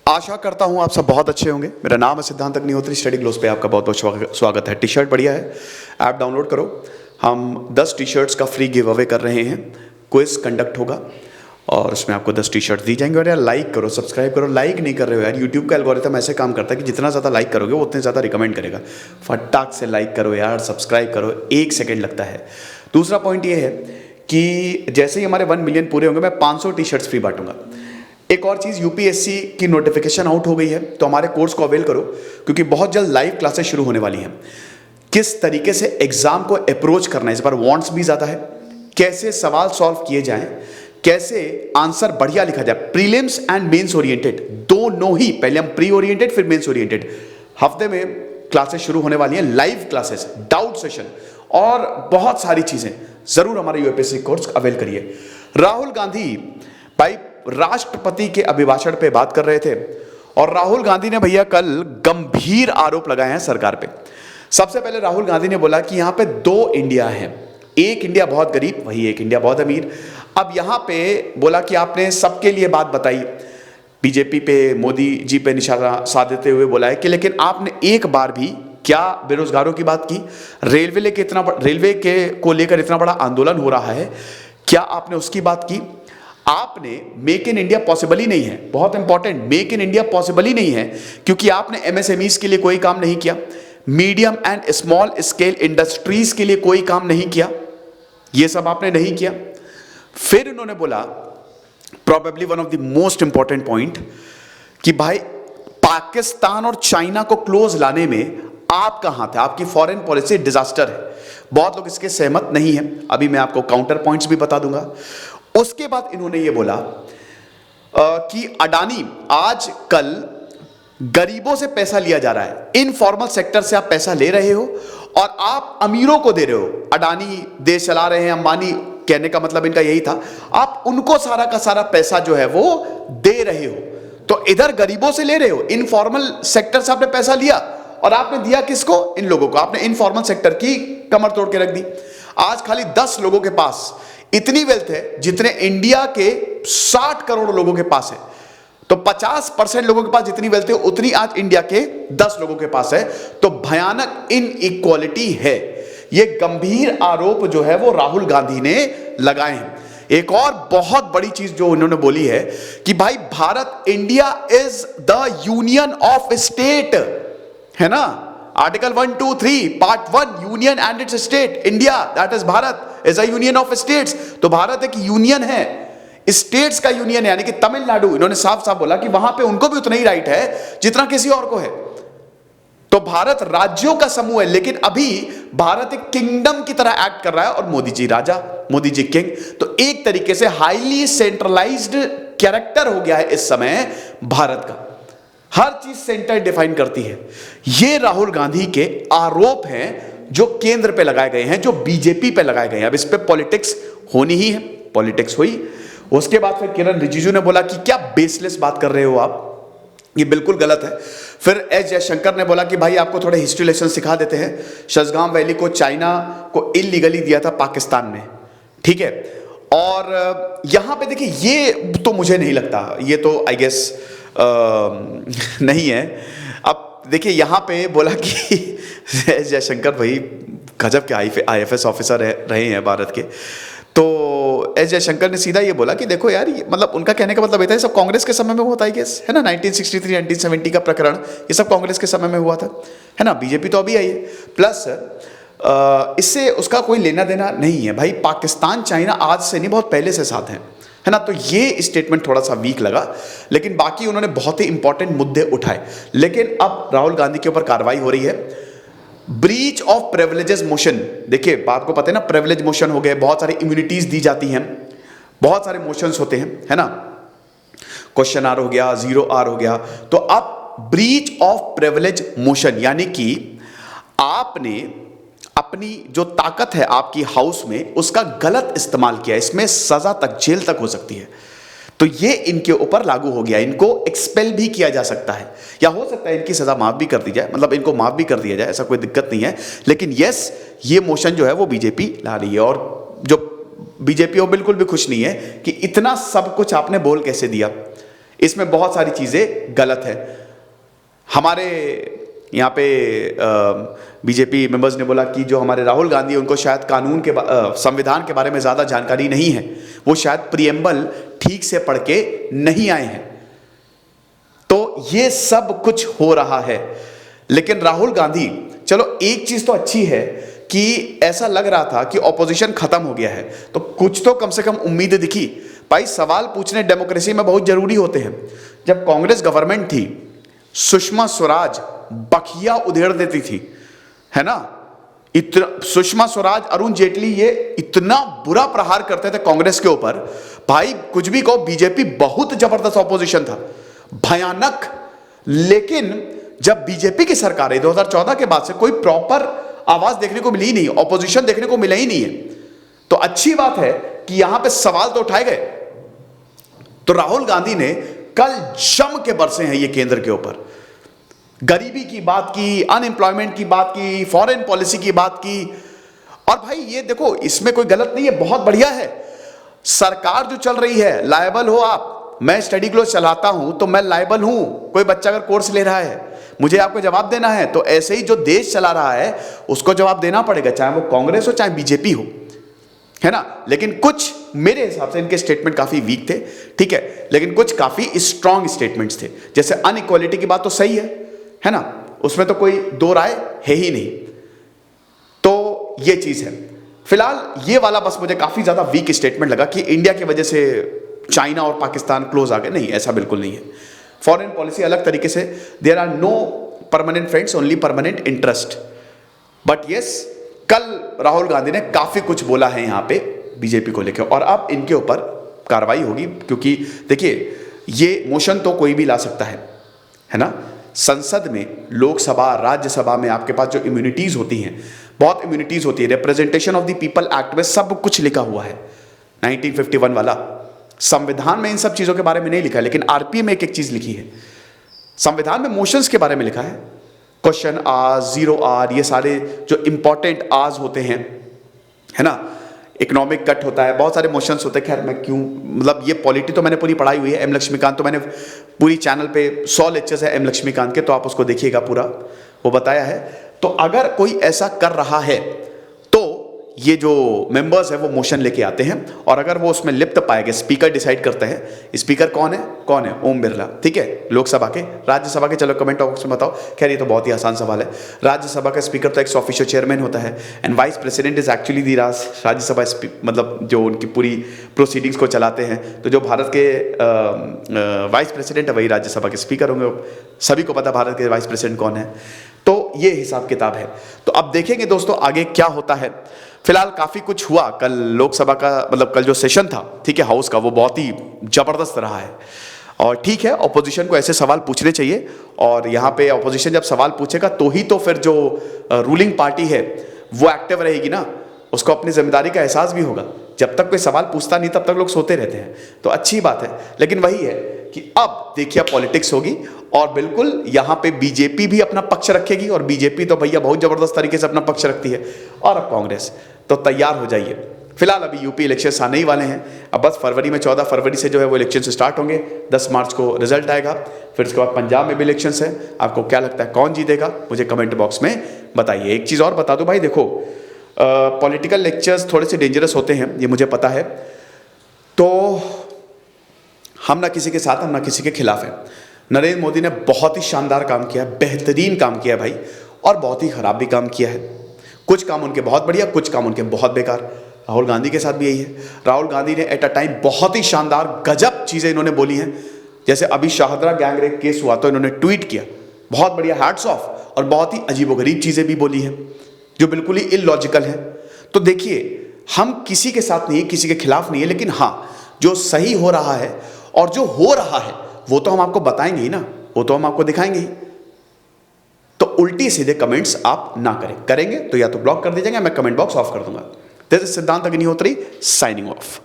आशा करता हूं आप सब बहुत अच्छे होंगे। मेरा नाम है सिद्धांत अग्निहोत्री। स्टडी ग्लोस पे आपका बहुत बहुत स्वागत है। टी शर्ट बढ़िया है, ऐप डाउनलोड करो। हम 10 टी शर्ट्स का फ्री गिव अवे कर रहे हैं। क्विज कंडक्ट होगा और उसमें आपको 10 टी शर्ट दी जाएंगे। और यार लाइक करो, सब्सक्राइब करो। लाइक नहीं कर रहे हो यार, यूट्यूब का एल्गोरिथम ऐसे काम करता है कि जितना ज़्यादा लाइक करोगे वो उतने ज़्यादा रिकमेंड करेगा। फटाक से लाइक करो यार, सब्सक्राइब करो, 1 सेकेंड लगता है। दूसरा पॉइंट ये है कि जैसे ही हमारे 1 मिलियन पूरे होंगे मैं 500 टी शर्ट्स फ्री बांटूंगा। एक और चीज़, यूपीएससी की नोटिफिकेशन आउट हो गई है तो हमारे कोर्स को अवेल करो, क्योंकि बहुत जल्द लाइव क्लासेस शुरू होने वाली हैं। किस तरीके से एग्जाम को अप्रोच करना है, इस बार वांट्स भी ज़्यादा है। कैसे सवाल सॉल्व किए जाएं, कैसे आंसर बढ़िया लिखा जाए, प्रीलिम्स एंड मेंस ओरिएंटेड दोनों ही। पहले हम प्री ओरिएंटेड फिर मेंस ओरिएंटेड। हफ्ते में क्लासेस शुरू होने वाली हैं, लाइव क्लासेस, डाउट सेशन और बहुत सारी चीज़ें। ज़रूर हमारे यूपीएससी कोर्स अवेल करिए। राहुल गांधी भाई राष्ट्रपति के अभिभाषण पे बात कर रहे थे और राहुल गांधी ने भैया कल गंभीर आरोप लगाए हैं सरकार पे। सबसे पहले राहुल गांधी ने बोला कि यहां पे 2 इंडिया हैं, एक इंडिया बहुत गरीब, वही एक इंडिया बहुत अमीर। अब यहां पे बोला कि आपने सबके लिए बात बताई, बीजेपी पे, मोदी जी पे निशाना साधते हुए बोला है कि लेकिन आपने एक बार भी क्या बेरोजगारों की बात की? रेलवे के को लेकर इतना बड़ा आंदोलन हो रहा है, क्या आपने उसकी बात की? आपने मेक इन इंडिया पॉसिबल ही नहीं है, बहुत important, make in India possible ही नहीं है क्योंकि आपने एमएसएमईज के लिए कोई काम नहीं किया, medium and small scale industries के लिए कोई काम नहीं किया, ये सब आपने नहीं किया। फिर उन्होंने बोला probably one of the most important point कि भाई पाकिस्तान और चाइना को क्लोज लाने में आपका हाथ है, आपकी फॉरेन पॉलिसी डिजास्टर है। बहुत लोग इसके सहमत नहीं है, अभी मैं आपको काउंटर पॉइंट्स भी बता दूंगा। उसके बाद इन्होंने ये बोला कि अडानी आज कल गरीबों से पैसा लिया जा रहा है, इनफॉर्मल सेक्टर से आप पैसा ले रहे हो और आप अमीरों को दे रहे हो। अडानी देश चला रहे हैं, अंबानी, कहने का मतलब इनका यही था, आप उनको सारा का सारा पैसा जो है वो दे रहे हो। तो इधर गरीबों से ले रहे हो, इनफॉर्मल सेक्टर से आपने पैसा लिया और आपने दिया किसको? इन लोगों को। आपने इनफॉर्मल सेक्टर की कमर तोड़ के रख दी। आज खाली 10 लोगों के पास इतनी वेल्थ है जितने इंडिया के 60 करोड़ लोगों के पास है। तो 50% लोगों के पास जितनी वेल्थ है उतनी आज इंडिया के 10 लोगों के पास है। तो भयानक इनइक्वालिटी है। ये गंभीर आरोप जो है वो राहुल गांधी ने लगाए हैं। एक और बहुत बड़ी चीज जो उन्होंने बोली है कि भाई Bharat, India is the union of state, है ना? Article 1, 2, 3 part 1, union and it's state. India that is Bharat is a union of states. तो भारत एक यूनियन है, स्टेट्स का यूनियन है, यानी कि तमिलनाडु, इन्होंने साफ साफ बोला कि वहां पे उनको भी उतना ही राइट है जितना किसी और को है। तो भारत राज्यों का समूह है, लेकिन अभी भारत एक किंगडम की तरह एक्ट कर रहा है और मोदी जी राजा, मोदी जी किंग। तो एक तरीके से हाईली सेंट्रलाइज्ड कैरेक्टर हो गया है इस समय भारत का। हर चीज सेंटर डिफाइन करती है। ये राहुल गांधी के आरोप हैं जो केंद्र पे लगाए गए हैं, जो बीजेपी पे लगाए गए हैं। अब इस पे पॉलिटिक्स होनी ही है, पॉलिटिक्स हुई। उसके बाद फिर किरण रिजिजू ने बोला कि क्या बेसलेस बात कर रहे हो आप, ये बिल्कुल गलत है। फिर एस जयशंकर ने बोला कि भाई आपको थोड़े हिस्ट्री लेसन सिखा देते हैं। शजगाम वैली को चाइना को इलीगली दिया था पाकिस्तान ने, ठीक है। और यहां पे देखिए, ये तो मुझे नहीं लगता, ये तो आई गेस नहीं है। अब देखिए यहां पे बोला कि एस जयशंकर भाई गजब के आईएफएस ऑफिसर रहे हैं भारत के। तो एस जयशंकर ने सीधा ये बोला कि देखो यार, मतलब उनका कहने का मतलब ये था, ये सब कांग्रेस के समय में हुआ था, आई गेस, है ना? 1963 1970 का प्रकरण, ये सब कांग्रेस के समय में हुआ था, है ना? बीजेपी तो अभी आई है। प्लस इससे उसका कोई लेना देना नहीं है भाई। पाकिस्तान चाइना आज से नहीं, बहुत पहले से साथ हैं, है ना? तो ये स्टेटमेंट थोड़ा सा वीक लगा, लेकिन बाकी उन्होंने बहुत ही इंपॉर्टेंट मुद्दे उठाए। लेकिन अब राहुल गांधी के ऊपर कार्रवाई हो रही है। ब्रीच ऑफ प्रिविलेजेस मोशन, देखिए आपको पता है ना, प्रिविलेज मोशन हो गए, बहुत सारी इम्यूनिटीज दी जाती हैं, बहुत सारे मोशंस होते हैं, है ना? क्वेश्चन आर हो गया, 0 आर हो गया। तो अब ब्रीच ऑफ प्रिविलेज मोशन, यानी कि आपने अपनी जो ताकत है आपकी हाउस में, उसका गलत इस्तेमाल किया, इसमें सजा तक, जेल तक हो सकती है। तो ये इनके ऊपर लागू हो गया। इनको एक्सपेल भी किया जा सकता है, या हो सकता है इनकी सजा माफ भी कर दी जाए, मतलब इनको माफ भी कर दिया जाए, ऐसा कोई दिक्कत नहीं है। लेकिन यस, ये मोशन जो है वो बीजेपी ला रही है और जो बीजेपी वो बिल्कुल भी खुश नहीं है कि इतना सब कुछ आपने बोल कैसे दिया, इसमें बहुत सारी चीजें गलत है। हमारे यहाँ पे बीजेपी मेंबर्स ने बोला कि जो हमारे राहुल गांधी है उनको शायद कानून के संविधान के बारे में ज्यादा जानकारी नहीं है, वो शायद प्रिएम्बल ठीक से पढ़ के नहीं आए हैं। तो ये सब कुछ हो रहा है। लेकिन राहुल गांधी, चलो एक चीज तो अच्छी है कि ऐसा लग रहा था कि ऑपोजिशन खत्म हो गया है, तो कुछ तो कम से कम उम्मीद दिखी। भाई सवाल पूछने डेमोक्रेसी में बहुत जरूरी होते हैं। जब कांग्रेस गवर्नमेंट थी, सुषमा स्वराज बखिया उधेड़ देती थी, है ना, इतना सुषमा स्वराज, अरुण जेटली, ये इतना बुरा प्रहार करते थे कांग्रेस के ऊपर। भाई कुछ भी कहो, बीजेपी बहुत जबरदस्त ऑपोजिशन था, भयानक। लेकिन जब बीजेपी की सरकार है 2014 के बाद से कोई प्रॉपर आवाज देखने को मिली ही नहीं, ऑपोजिशन देखने को मिला ही नहीं है। तो अच्छी बात है कि यहां पे सवाल तो उठाए गए। तो राहुल गांधी ने कल जम के बरसे हैं ये केंद्र के ऊपर, गरीबी की बात की, अनएम्प्लॉयमेंट की बात की, फॉरेन पॉलिसी की बात की। और भाई ये देखो, इसमें कोई गलत नहीं है, बहुत बढ़िया है। सरकार जो चल रही है, लायबल हो आप। मैं स्टडी ग्लोस चलाता हूं तो मैं लायबल हूं। कोई बच्चा अगर कोर्स ले रहा है, मुझे आपको जवाब देना है, तो ऐसे ही जो देश चला रहा है उसको जवाब देना पड़ेगा, चाहे वो कांग्रेस हो चाहे बीजेपी हो, है ना। लेकिन कुछ मेरे हिसाब से इनके स्टेटमेंट काफी वीक थे, ठीक है, लेकिन कुछ काफी स्ट्रांग स्टेटमेंट्स थे। जैसे अनइक्वालिटी की बात तो सही है ना, उसमें तो कोई दो राय है ही नहीं। तो ये चीज है। फिलहाल ये वाला बस मुझे काफी ज्यादा वीक स्टेटमेंट लगा कि इंडिया की वजह से चाइना और पाकिस्तान क्लोज आ गए। नहीं, ऐसा बिल्कुल नहीं है। फॉरेन पॉलिसी अलग तरीके से, there are no permanent friends, only permanent interest. But yes, कल राहुल गांधी ने काफी कुछ बोला है यहां पे बीजेपी को लेकर, और अब इनके ऊपर कार्रवाई होगी। क्योंकि देखिए, ये मोशन तो कोई भी ला सकता है ना। संसद में, लोकसभा, राज्यसभा में आपके पास जो इम्यूनिटीज होती हैं, बहुत इम्यूनिटीज होती है। Representation of the people act में सब कुछ लिखा हुआ है, 1951 वाला। संविधान में इन सब चीजों के बारे में नहीं लिखा है, लेकिन आरपी में एक एक चीज लिखी है। संविधान में मोशंस के बारे में लिखा है, क्वेश्चन आर, जीरो आर, ये सारे जो इंपॉर्टेंट आर्स होते हैं, है ना। इकोनॉमिक कट होता है, बहुत सारे मोशंस होते हैं। खैर मैं क्यों, मतलब ये पॉलिटी तो मैंने पूरी पढ़ाई हुई है। एम लक्ष्मीकांत तो मैंने पूरी चैनल पे 100 लेक्चर्स है एम लक्ष्मीकांत के, तो आप उसको देखिएगा, पूरा वो बताया है। तो अगर कोई ऐसा कर रहा है तो ये जो मेंबर्स है वो मोशन लेके आते हैं, और अगर वो उसमें लिप्त पाए गए, स्पीकर डिसाइड करते हैं। स्पीकर कौन है? ओम बिरला, ठीक है, लोकसभा के। राज्यसभा के चलो कमेंट बॉक्स में बताओ। खैर ये तो बहुत ही आसान सवाल है। राज्यसभा का स्पीकर तो एक्स ऑफिशियो चेयरमैन होता है, and vice president is actually the Rajya Sabha, मतलब जो उनकी पूरी प्रोसीडिंग्स को चलाते हैं। तो जो भारत के वाइस प्रेसिडेंट है वही राज्यसभा के स्पीकर होंगे। सभी को पता भारत के वाइस प्रेसिडेंट कौन है। तो ये हिसाब किताब है। तो अब देखेंगे दोस्तों आगे क्या होता है। फिलहाल काफी कुछ हुआ कल लोकसभा का, मतलब कल जो सेशन था, ठीक है, हाउस का, वो बहुत ही जबरदस्त रहा है। और ठीक है, ऑपोजिशन को ऐसे सवाल पूछने चाहिए, और यहाँ पे ऑपोजिशन जब सवाल पूछेगा तो ही तो फिर जो रूलिंग पार्टी है वो एक्टिव रहेगी ना, उसको अपनी जिम्मेदारी का एहसास भी होगा। जब तक कोई सवाल पूछता नहीं तब तक लोग सोते रहते हैं, तो अच्छी बात है। लेकिन वही है कि अब देखिए पॉलिटिक्स होगी, और बिल्कुल यहां पे बीजेपी भी अपना पक्ष रखेगी, और बीजेपी तो भैया बहुत जबरदस्त तरीके से अपना पक्ष रखती है, और अब कांग्रेस। तो तैयार हो जाइए। फिलहाल अभी यूपी इलेक्शंस आने ही वाले हैं, अब बस फरवरी में 14 फरवरी से जो है वो इलेक्शन स्टार्ट होंगे। 10 मार्च को रिजल्ट आएगा, फिर उसके बाद पंजाब में भी इलेक्शंस है। आपको क्या लगता है कौन जीतेगा, मुझे कमेंट बॉक्स में बताइए। एक चीज़ और बता दो भाई, देखो पॉलिटिकल लेक्चर्स थोड़े से डेंजरस होते हैं, ये मुझे पता है। तो हम ना किसी के साथ, हम ना किसी के खिलाफ हैं। नरेंद्र मोदी ने बहुत ही शानदार काम किया है, बेहतरीन काम किया है भाई, और बहुत ही खराब भी काम किया है। कुछ काम उनके बहुत बढ़िया, कुछ काम उनके बहुत बेकार। राहुल गांधी के साथ भी यही है। राहुल गांधी ने एट अ टाइम बहुत ही शानदार गजब चीजें इन्होंने बोली हैं। जैसे अभी शाहदरा गैंगरेप केस हुआ तो इन्होंने ट्वीट किया, बहुत बढ़िया, हैट्स ऑफ, और बहुत ही अजीबोगरीब चीजें भी बोली हैं जो बिल्कुल ही इलॉजिकल है। तो देखिए, हम किसी के साथ नहीं है, किसी के खिलाफ नहीं है, लेकिन हाँ, जो सही हो रहा है और जो हो रहा है वो तो हम आपको बताएंगे ही ना, वो तो हम आपको दिखाएंगे ही। तो उल्टी सीधे कमेंट्स आप ना करें, करेंगे तो या तो ब्लॉक कर दीजिएगा, मैं कमेंट बॉक्स ऑफ कर दूंगा। दिस इज सिद्धांत अग्निहोत्री साइनिंग ऑफ।